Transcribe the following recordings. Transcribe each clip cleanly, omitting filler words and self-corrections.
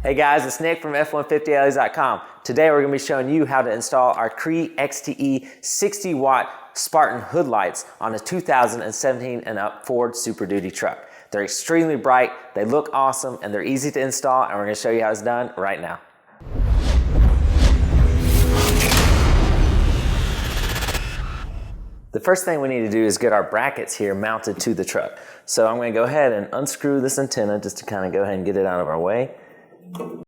Hey guys, it's Nick from F150LEs.com. Today we're going to be showing you how to install our CREE XTE 60 watt Spartan hood lights on a 2017 and up Ford Super Duty truck. They're extremely bright, they look awesome, and they're easy to install, and we're going to show you how it's done right now. The first thing we need to do is get our brackets here mounted to the truck. So I'm going to go ahead and unscrew this antenna just to kind of go ahead and get it out of our way.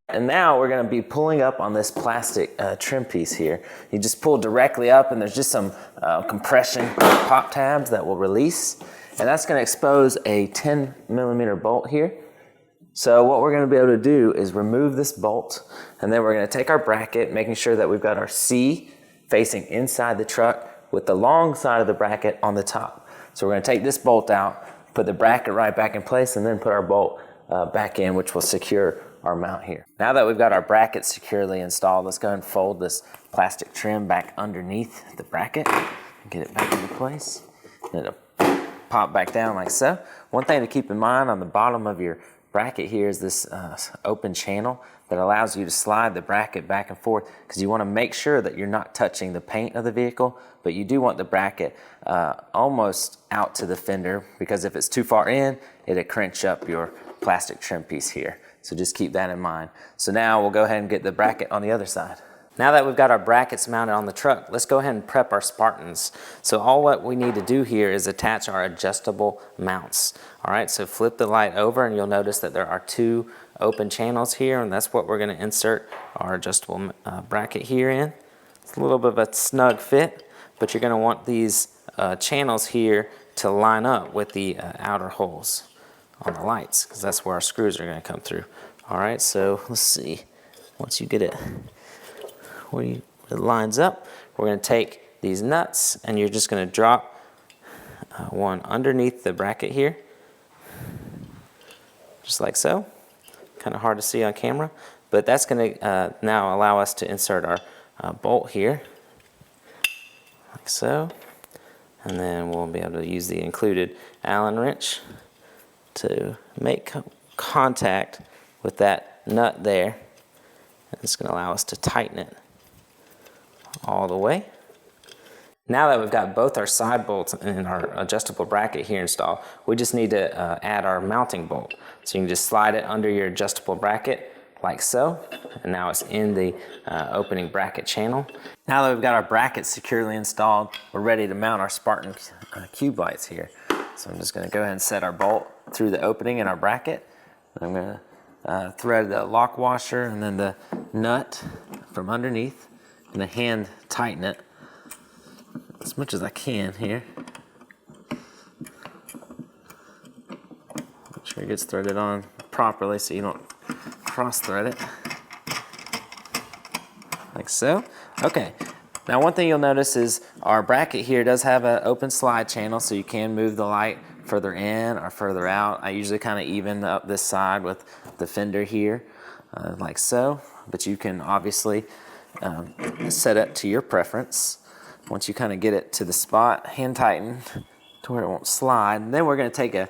And now we're going to be pulling up on this plastic trim piece here. You just pull directly up, and there's just some compression pop tabs that will release, and that's going to expose a 10mm bolt here. So what we're going to be able to do is remove this bolt, and then we're going to take our bracket, making sure that we've got our C facing inside the truck with the long side of the bracket on the top. So we're going to take this bolt out, put the bracket right back in place, and then put our bolt back in, which will secure our mount here. Now that we've got our bracket securely installed, let's go ahead and fold this plastic trim back underneath the bracket and get it back into place. And it'll pop back down like so. One thing to keep in mind on the bottom of your bracket here is this open channel that allows you to slide the bracket back and forth, because you want to make sure that you're not touching the paint of the vehicle, but you do want the bracket almost out to the fender, because if it's too far in, it'll cringe up your plastic trim piece here. So just keep that in mind. So now we'll go ahead and get the bracket on the other side. Now that we've got our brackets mounted on the truck, let's go ahead and prep our Spartans. So all what we need to do here is attach our adjustable mounts. All right, so flip the light over and you'll notice that there are two open channels here, and that's what we're going to insert our adjustable bracket here in. It's a little bit of a snug fit, but you're going to want these channels here to line up with the outer holes on the lights, because that's where our screws are going to come through. All right, so let's see. Once you get it where it lines up, we're going to take these nuts, and you're just going to drop one underneath the bracket here, just like so. Kind of hard to see on camera, but that's going to now allow us to insert our bolt here, like so. And then we'll be able to use the included Allen wrench to make contact with that nut there. And it's going to allow us to tighten it all the way. Now that we've got both our side bolts and our adjustable bracket here installed, we just need to add our mounting bolt. So you can just slide it under your adjustable bracket like so, and now it's in the opening bracket channel. Now that we've got our bracket securely installed, we're ready to mount our Spartan Cube lights here. So I'm just going to go ahead and set our bolt through the opening in our bracket. I'm going to thread the lock washer and then the nut from underneath, and the hand tighten it as much as I can here. Make sure it gets threaded on properly so you don't cross thread it, like so. Okay. Now one thing you'll notice is our bracket here does have an open slide channel, so you can move the light further in or further out. I usually kind of even up this side with the fender here, like so, but you can obviously set it to your preference. Once you kind of get it to the spot, hand tighten to where it won't slide. And then we're going to take a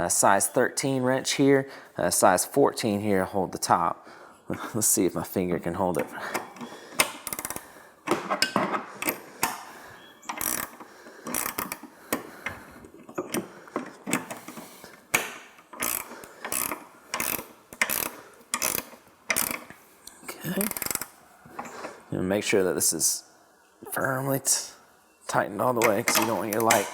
size 13 wrench here, a size 14 here to hold the top. Let's see if my finger can hold it. Okay. And make sure that this is firmly tightened all the way, because you don't want your light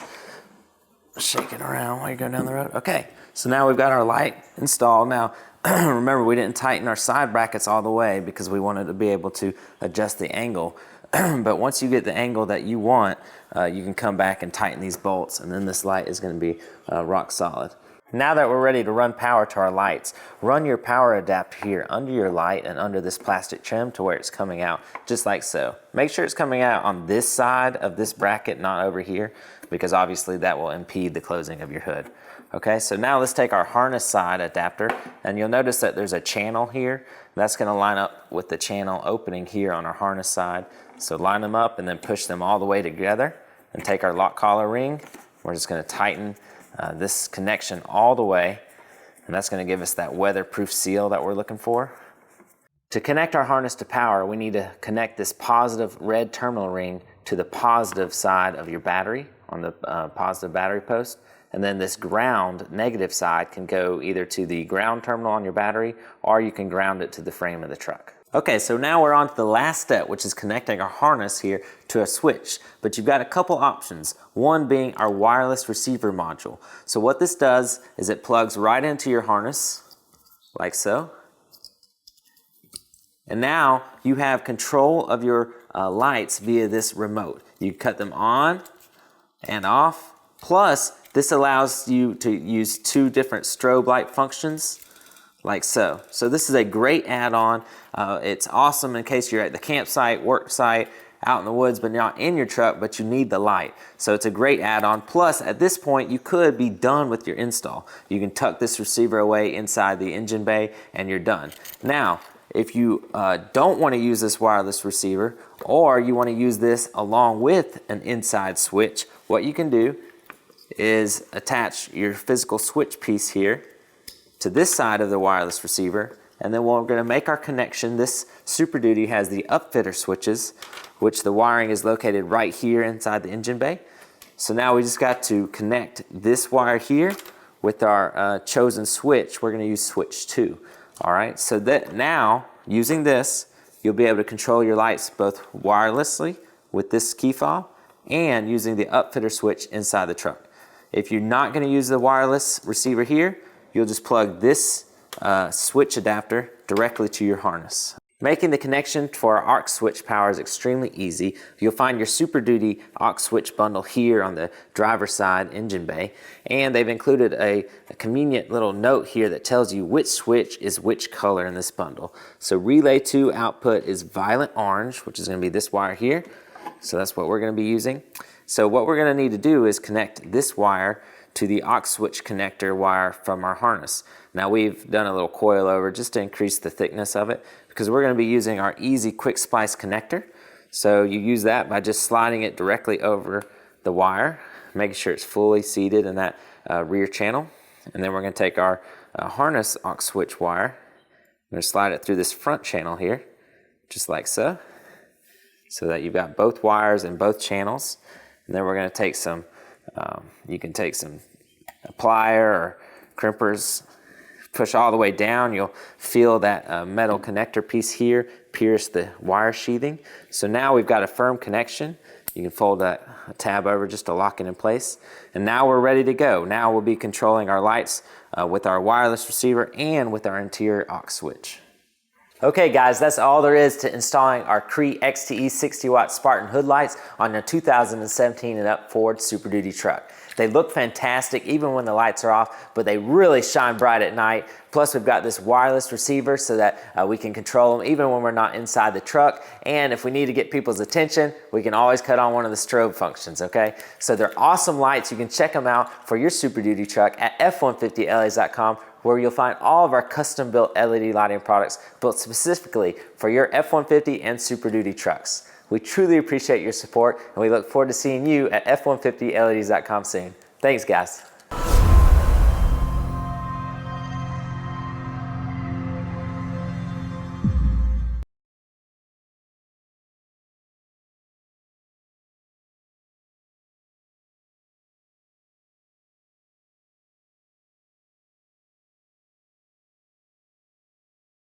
shaking around while you're going down the road. Okay, so now we've got our light installed. Now, remember, we didn't tighten our side brackets all the way because we wanted to be able to adjust the angle. But once you get the angle that you want, you can come back and tighten these bolts, and then this light is going to be rock solid. Now that we're ready to run power to our lights, run your power adapter here under your light and under this plastic trim to where it's coming out, just like so. Make sure it's coming out on this side of this bracket, not over here, because obviously that will impede the closing of your hood. Okay, so now let's take our harness side adapter, and you'll notice that there's a channel here. That's going to line up with the channel opening here on our harness side. So line them up and then push them all the way together, and take our lock collar ring. We're just going to tighten this connection all the way, and that's going to give us that weatherproof seal that we're looking for. To connect our harness to power, we need to connect this positive red terminal ring to the positive side of your battery on the positive battery post. And then this ground negative side can go either to the ground terminal on your battery, or you can ground it to the frame of the truck. Okay, so now we're on to the last step, which is connecting our harness here to a switch. But you've got a couple options, one being our wireless receiver module. So what this does is it plugs right into your harness, like so. And now you have control of your lights via this remote. You cut them on and off. Plus, this allows you to use 2 different strobe light functions, like so. So this is a great add-on. It's awesome in case you're at the campsite, work site, out in the woods, but not in your truck, but you need the light. So it's a great add-on. Plus, at this point, you could be done with your install. You can tuck this receiver away inside the engine bay, and you're done. Now, if you don't want to use this wireless receiver, or you want to use this along with an inside switch, what you can do is attach your physical switch piece here to this side of the wireless receiver, and then we're going to make our connection. This Super Duty has the upfitter switches, which the wiring is located right here inside the engine bay. So now we just got to connect this wire here with our chosen switch. We're going to use switch 2. All right, so that now, using this, you'll be able to control your lights both wirelessly with this key fob and using the upfitter switch inside the truck. If you're not going to use the wireless receiver here, you'll just plug this switch adapter directly to your harness. Making the connection for our aux switch power is extremely easy. You'll find your Super Duty aux switch bundle here on the driver's side engine bay, and they've included a convenient little note here that tells you which switch is which color in this bundle. So relay 2 output is violet orange, which is going to be this wire here. So that's what we're going to be using. So what we're going to need to do is connect this wire to the aux switch connector wire from our harness. Now we've done a little coil over just to increase the thickness of it, because we're going to be using our easy quick splice connector. So you use that by just sliding it directly over the wire, making sure it's fully seated in that rear channel. And then we're going to take our harness aux switch wire, I'm going to slide it through this front channel here, just like so, so that you've got both wires in both channels. And then we're going to take some, you can take some plier or crimpers, push all the way down. You'll feel that metal connector piece here pierce the wire sheathing. So now we've got a firm connection. You can fold that tab over just to lock it in place. And now we're ready to go. Now we'll be controlling our lights with our wireless receiver and with our interior aux switch. Okay guys, that's all there is to installing our CREE XTE 60 watt Spartan hood lights on your 2017 and up Ford Super Duty truck. They look fantastic even when the lights are off, but they really shine bright at night. Plus we've got this wireless receiver so that we can control them even when we're not inside the truck. And if we need to get people's attention, we can always cut on one of the strobe functions, okay? So they're awesome lights. You can check them out for your Super Duty truck at f150las.com, where you'll find all of our custom-built LED lighting products built specifically for your F-150 and Super Duty trucks. We truly appreciate your support, and we look forward to seeing you at f150leds.com soon. Thanks, guys.